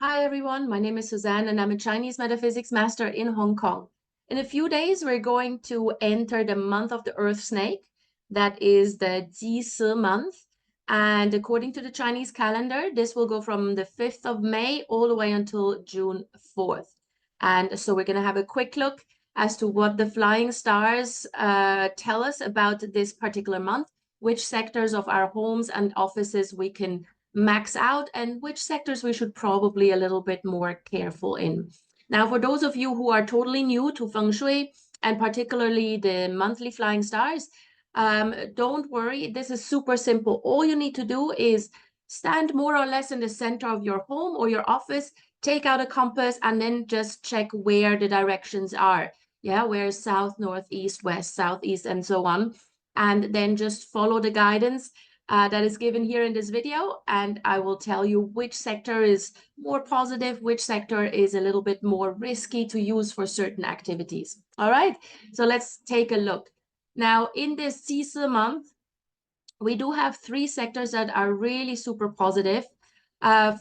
Hi everyone, my name is Suzanne and I'm a Chinese metaphysics master in Hong Kong. In a few days, we're going to enter the month of the Earth Snake. That is the Ji Si month. And according to the Chinese calendar, this will go from the 5th of May all the way until June 4th. And so we're going to have a quick look as to what the flying stars tell us about this particular month, which sectors of our homes and offices we can max out and which sectors we should probably a little bit more careful in. Now, for those of you who are totally new to Feng Shui and particularly the monthly flying stars, don't worry, this is super simple. All you need to do is stand more or less in the center of your home or your office, take out a compass, and then just check where the directions are. Yeah, where south, north, east, west, southeast, and so on. And then just follow the guidance that is given here in this video, and I will tell you which sector is more positive, which sector is a little bit more risky to use for certain activities. All right, so let's take a look. Now, in this Ji Si month, we do have three sectors that are really super positive.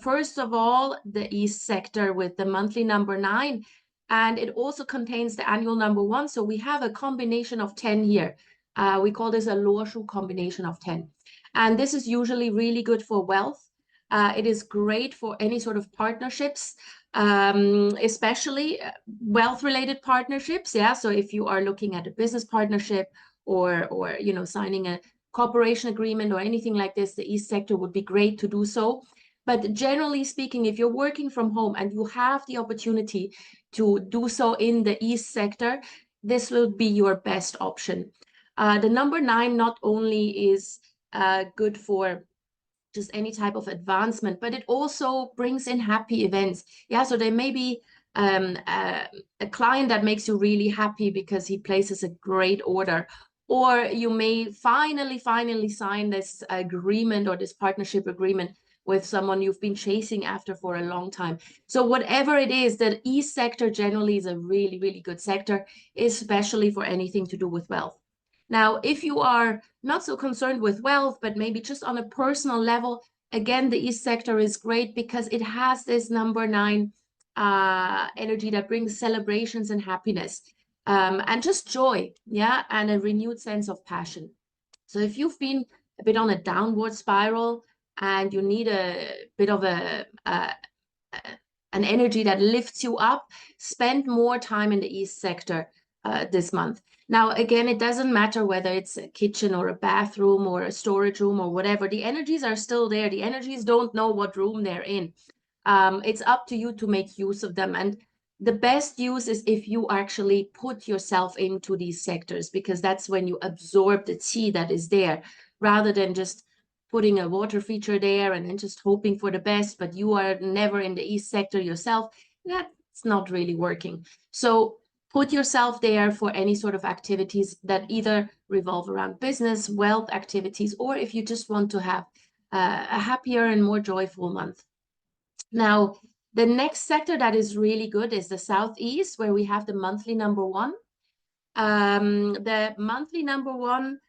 First of all, the East sector with the monthly number 9, and it also contains the annual number 1. So we have a combination of 10 here. We call this a Luo Shu combination of 10. And this is usually really good for wealth. It is great for any sort of partnerships, especially wealth-related partnerships. Yeah, so if you are looking at a business partnership or signing a cooperation agreement or anything like this, the East sector would be great to do so. But generally speaking, if you're working from home and you have the opportunity to do so in the East sector, this will be your best option. The number 9 not only is good for just any type of advancement, but it also brings in happy events. Yeah, so there may be a client that makes you really happy because he places a great order, or you may finally sign this agreement or this partnership agreement with someone you've been chasing after for a long time. So whatever it is, the East sector generally is a really good sector, especially for anything to do with wealth. Now, if you are not so concerned with wealth, but maybe just on a personal level, again, the East sector is great because it has this number 9 energy that brings celebrations and happiness and just joy, yeah, and a renewed sense of passion. So if you've been a bit on a downward spiral and you need a bit of an energy that lifts you up, spend more time in the East sector this month. Now, again, it doesn't matter whether it's a kitchen or a bathroom or a storage room or whatever. The energies are still there. The energies don't know what room they're in. It's up to you to make use of them. And the best use is if you actually put yourself into these sectors, because that's when you absorb the qi that is there, rather than just putting a water feature there and then just hoping for the best, but you are never in the East sector yourself. That's not really working. So put yourself there for any sort of activities that either revolve around business, wealth activities, or if you just want to have a happier and more joyful month. Now, the next sector that is really good is the Southeast, where we have the monthly number 1. The monthly number 1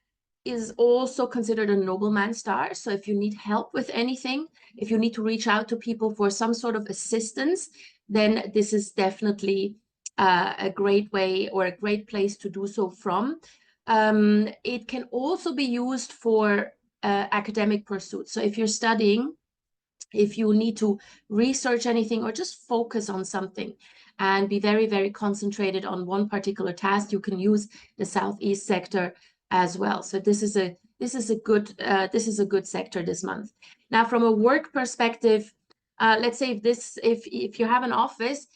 is also considered a nobleman star. So if you need help with anything, if you need to reach out to people for some sort of assistance, then this is definitely a great way or a great place to do so from. It can also be used for academic pursuits. So if you're studying, if you need to research anything or just focus on something and be very concentrated on one particular task, you can use the Southeast sector as well. So this is a good sector this month. Now, from a work perspective, let's say if you have an office,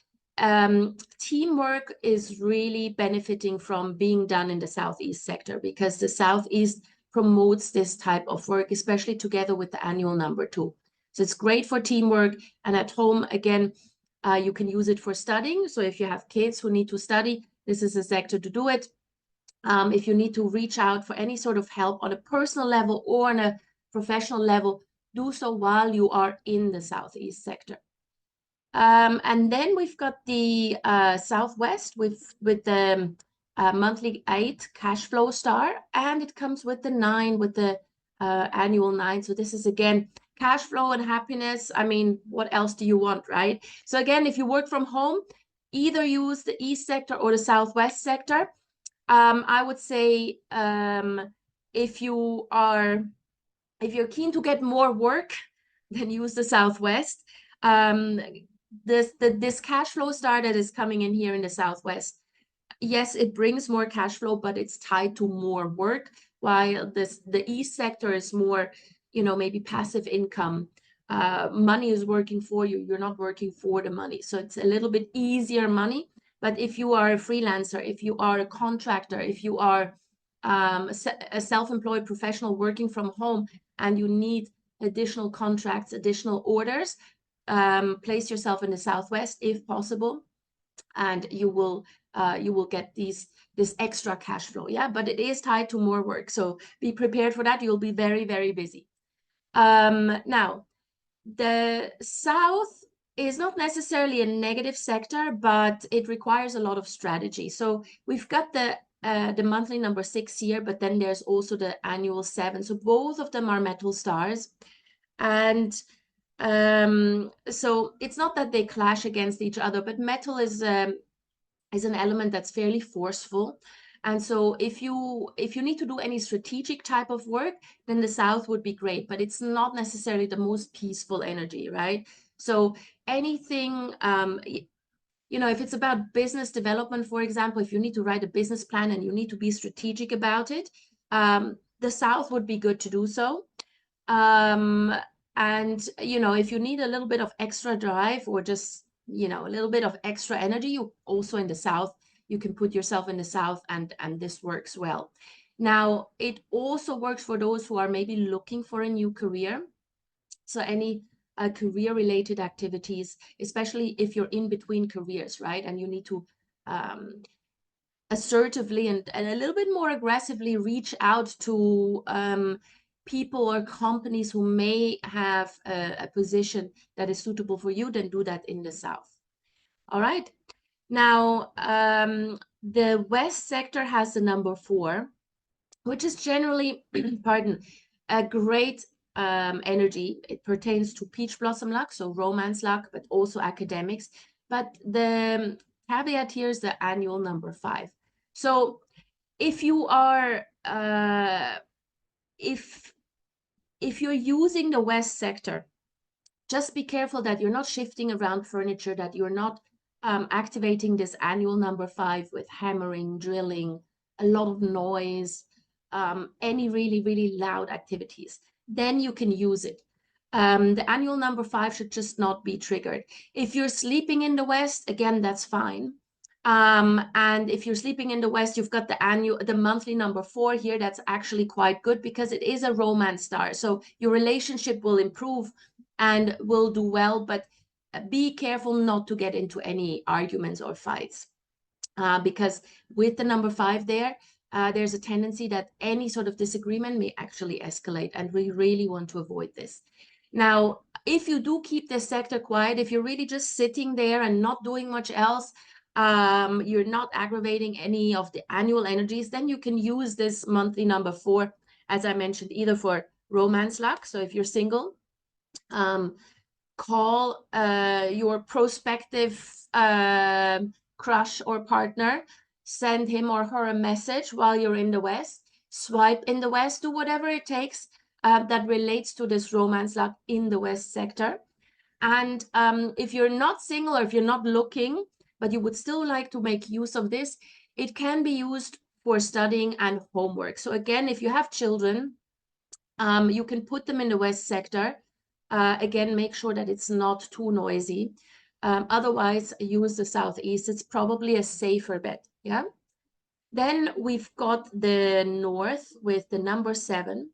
teamwork is really benefiting from being done in the Southeast sector, because the Southeast promotes this type of work, especially together with the annual number 2. So it's great for teamwork, and at home, again, you can use it for studying. So if you have kids who need to study, this is a sector to do it. If you need to reach out for any sort of help on a personal level or on a professional level, do so while you are in the Southeast sector. And then we've got the Southwest with the monthly 8 cash flow star, and it comes with the 9, with the annual 9. So this is again cash flow and happiness, I mean, what else do you want, right? So again, if you work from home, either use the east sector or the southwest sector. I would say if you're keen to get more work, then use the southwest. This cash flow star that is coming in here in the southwest, yes, it brings more cash flow, but it's tied to more work, while the east sector is more, maybe passive income. Money is working for you. You're not working for the money. So it's a little bit easier money. But if you are a freelancer, if you are a contractor, if you are a self-employed professional working from home and you need additional contracts, additional orders, place yourself in the southwest if possible, and you will get this extra cash flow. Yeah, but it is tied to more work, so be prepared for that. You'll be very, very busy. Now, the south is not necessarily a negative sector, but it requires a lot of strategy. So we've got the monthly number 6 here, but then there's also the annual 7. So both of them are metal stars. And so it's not that they clash against each other, but metal is an element that's fairly forceful. And so if you need to do any strategic type of work, then the south would be great, but it's not necessarily the most peaceful energy, right? So anything, if it's about business development, for example, if you need to write a business plan and you need to be strategic about it, the south would be good to do so. And, if you need a little bit of extra drive or just, a little bit of extra energy, you also in the south, you can put yourself in the south, and this works well. Now, it also works for those who are maybe looking for a new career. So any career-related activities, especially if you're in between careers, right? And you need to assertively and a little bit more aggressively reach out to people or companies who may have a position that is suitable for you, then do that in the south. All right. Now, the west sector has the number 4, which is generally, pardon, a great energy. It pertains to peach blossom luck, so romance luck, but also academics. But the caveat here is the annual number 5. So if you are, if you're using the west sector, just be careful that you're not shifting around furniture, that you're not activating this annual number 5 with hammering, drilling, a lot of noise, any really, really loud activities. Then you can use it. The annual number 5 should just not be triggered. If you're sleeping in the west, again, that's fine. And if you're sleeping in the west, you've got the monthly number 4 here. That's actually quite good because it is a romance star. So your relationship will improve and will do well, but be careful not to get into any arguments or fights. Because with the number 5 there, there's a tendency that any sort of disagreement may actually escalate, and we really want to avoid this. Now, if you do keep this sector quiet, if you're really just sitting there and not doing much else, you're not aggravating any of the annual energies, then you can use this monthly number 4, as I mentioned, either for romance luck. So if you're single, call your prospective crush or partner, send him or her a message while you're in the west, swipe in the west, do whatever it takes that relates to this romance luck in the west sector. And if you're not single, or if you're not looking, but you would still like to make use of this, it can be used for studying and homework. So again, if you have children, you can put them in the west sector. Again, make sure that it's not too noisy. Otherwise, use the southeast. It's probably a safer bet. Yeah. Then we've got the north with the number 7.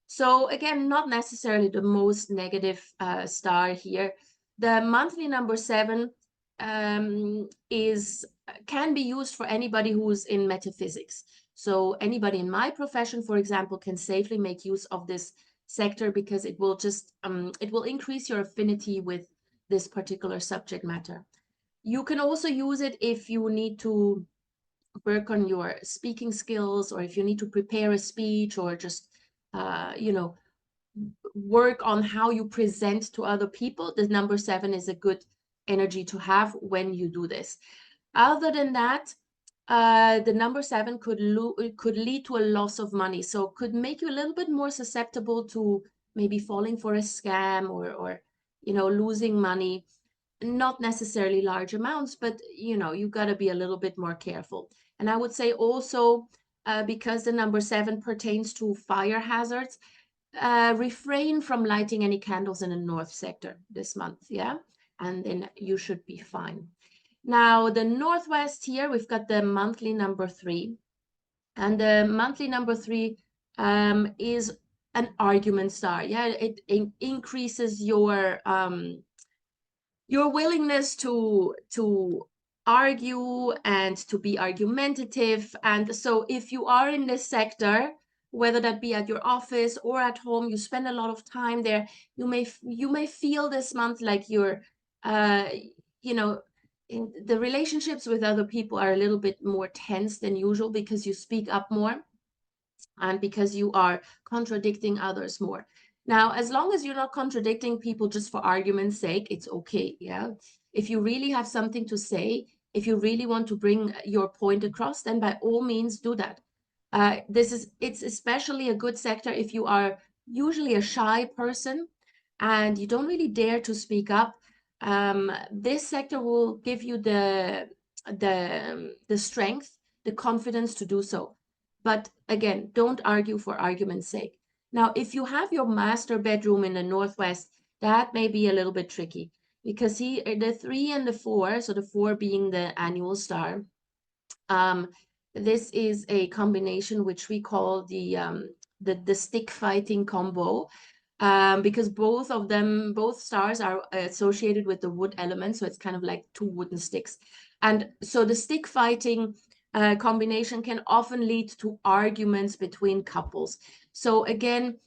So again, not necessarily the most negative star here. The monthly number 7 can be used for anybody who's in metaphysics. So anybody in my profession, for example, can safely make use of this sector because it will just it will increase your affinity with this particular subject matter. You can also use it if you need to work on your speaking skills, or if you need to prepare a speech, or just work on how you present to other people, the number 7 is a good energy to have when you do this. Other than that, the number 7 could lead to a loss of money, so could make you a little bit more susceptible to maybe falling for a scam or you know, losing money. Not necessarily large amounts, but you know, you got to be a little bit more careful. And I would say also, because the number 7 pertains to fire hazards, refrain from lighting any candles in the north sector this month, yeah? And then you should be fine. Now, the northwest here, we've got the monthly number 3. And the monthly number 3 is an argument star. Yeah, it increases your willingness to argue and to be argumentative. And so if you are in this sector, whether that be at your office or at home, you spend a lot of time there, you may feel this month like you're you know, the relationships with other people are a little bit more tense than usual because you speak up more and because you are contradicting others more. Now, as long as you're not contradicting people just for argument's sake, it's okay, yeah? If you really have something to say, if you really want to bring your point across, then by all means do that. It's especially a good sector if you are usually a shy person and you don't really dare to speak up. This sector will give you the strength, the confidence to do so. But again, don't argue for argument's sake. Now, if you have your master bedroom in the northwest, that may be a little bit tricky because the 3 and the 4, so the 4 being the annual star, this is a combination which we call the stick fighting combo, because both stars are associated with the wood element, so it's kind of like 2 wooden sticks. And so the stick fighting combination can often lead to arguments between couples. So again,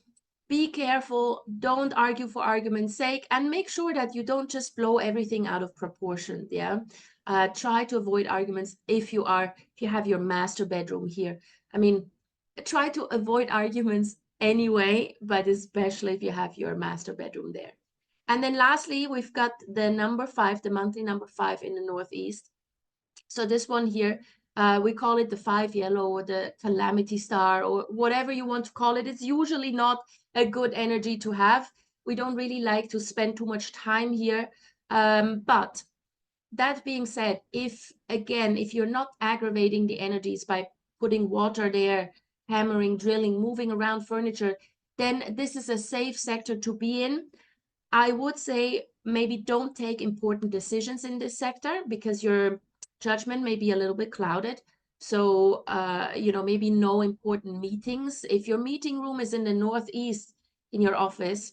be careful, don't argue for argument's sake, and make sure that you don't just blow everything out of proportion, yeah? Try to avoid arguments if you have your master bedroom here. I mean, try to avoid arguments anyway, but especially if you have your master bedroom there. And then lastly, we've got the number 5, the monthly number 5 in the northeast. So this one here, we call it the 5 yellow or the calamity star or whatever you want to call it. It's usually not a good energy to have. We don't really like to spend too much time here. But that being said, if you're not aggravating the energies by putting water there, hammering, drilling, moving around furniture, then this is a safe sector to be in. I would say maybe don't take important decisions in this sector because your judgment may be a little bit clouded. So, you know, maybe no important meetings. If your meeting room is in the northeast in your office,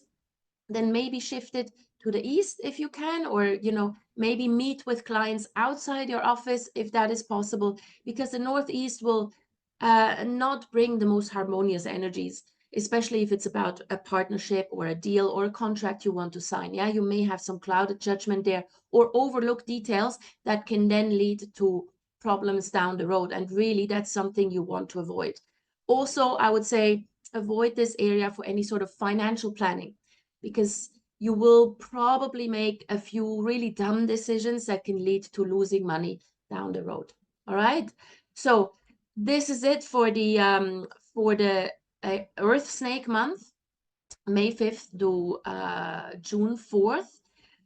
then maybe shift it to the east if you can, or, you know, maybe meet with clients outside your office if that is possible, because the northeast will not bring the most harmonious energies, especially if it's about a partnership or a deal or a contract you want to sign. Yeah, you may have some clouded judgment there or overlook details that can then lead to problems down the road. And really, that's something you want to avoid. Also, I would say avoid this area for any sort of financial planning, because you will probably make a few really dumb decisions that can lead to losing money down the road. All right. So this is it for the Earth Snake month, May 5th to June 4th.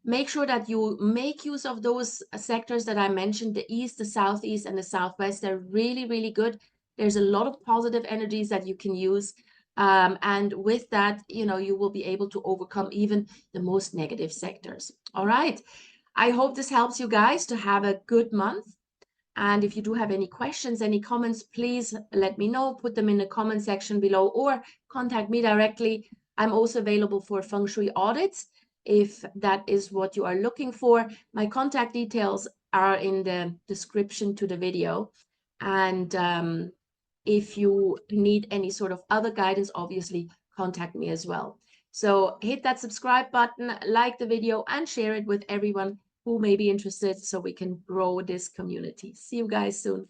Make sure that you make use of those sectors that I mentioned, the east, the southeast, and the southwest. They're really, really good. There's a lot of positive energies that you can use. And with that, you know, you will be able to overcome even the most negative sectors. All right. I hope this helps you guys to have a good month. And if you do have any questions, any comments, please let me know. Put them in the comment section below or contact me directly. I'm also available for feng shui audits if that is what you are looking for. My contact details are in the description to the video. And if you need any sort of other guidance, obviously contact me as well. So hit that subscribe button, like the video, and share it with everyone who may be interested so we can grow this community. See you guys soon.